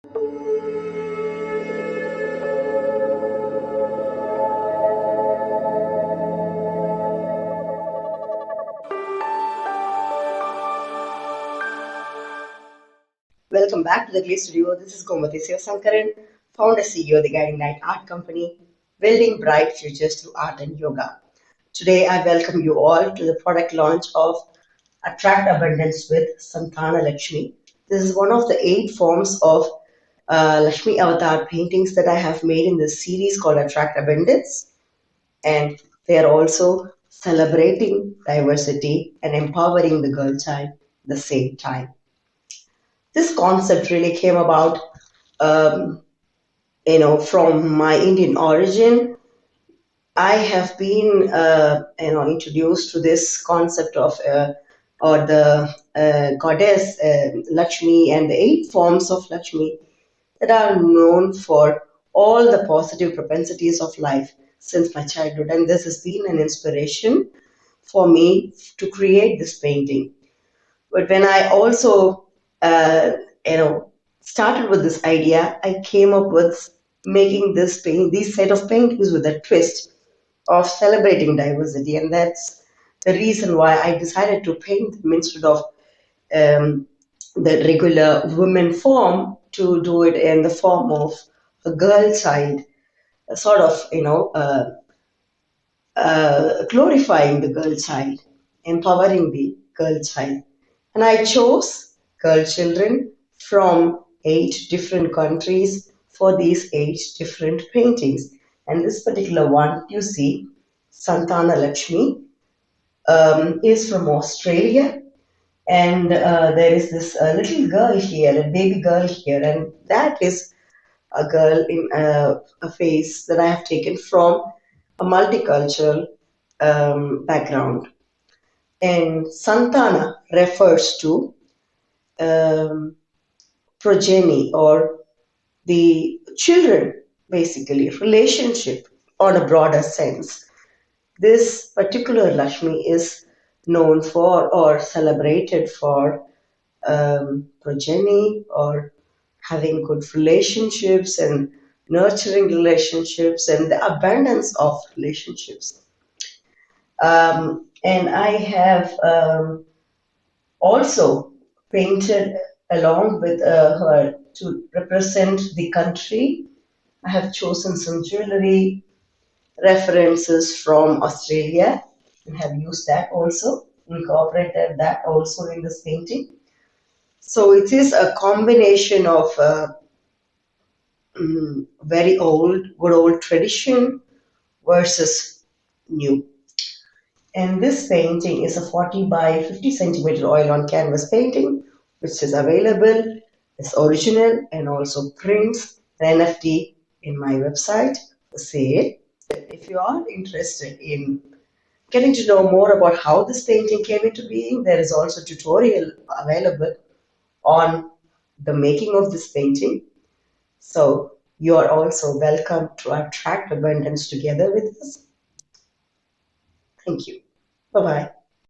Welcome back to the GLAC studio. This is Gomathi Siva Sankaran, founder CEO of the Guiding Light Art Company, building bright futures through art and yoga. Today, I welcome you all to the product launch of Attract Abundance with Santhana Lakshmi. This is one of the 8 forms of Lakshmi avatar paintings that I have made in this series called Attract Abundance. And they are also celebrating diversity and empowering the girl child at the same time. This concept really came about, um, from my Indian origin. I have been, introduced to this concept of or the goddess Lakshmi and the 8 forms of Lakshmi that are known for all the positive propensities of life since my childhood, and this has been an inspiration for me to create this painting. But when I also, uh, you know, started with this idea, I came up with making these set of paintings with a twist of celebrating diversity, and that's the reason why I decided to paint them instead of um, the regular women form, to do it in the form of a girl child, a sort of glorifying the girl child, empowering the girl child. And I chose girl children from 8 different countries for these 8 different paintings. And this particular one, you see, Santhana Lakshmi, is from Australia. And there is this little girl here, a baby girl here, and that is a girl in a face that I have taken from a multicultural background. And Santana refers to um, progeny or the children, basically, relationship on a broader sense. This particular Lakshmi is known for or celebrated for progeny or having good relationships and nurturing relationships and the abundance of relationships. And I have also painted along with her to represent the country. I have chosen some jewelry references from Australia and have used that also, incorporated that also in this painting. So it is a combination of very old, good old tradition versus new. And this painting is a 40 by 50 centimeter oil on canvas painting, which is available. It's original and also prints the NFT in my website for sale. If you are interested in getting to know more about how this painting came into being, there is also a tutorial available on the making of this painting. So you are also welcome to attract abundance together with us. Thank you. Bye bye.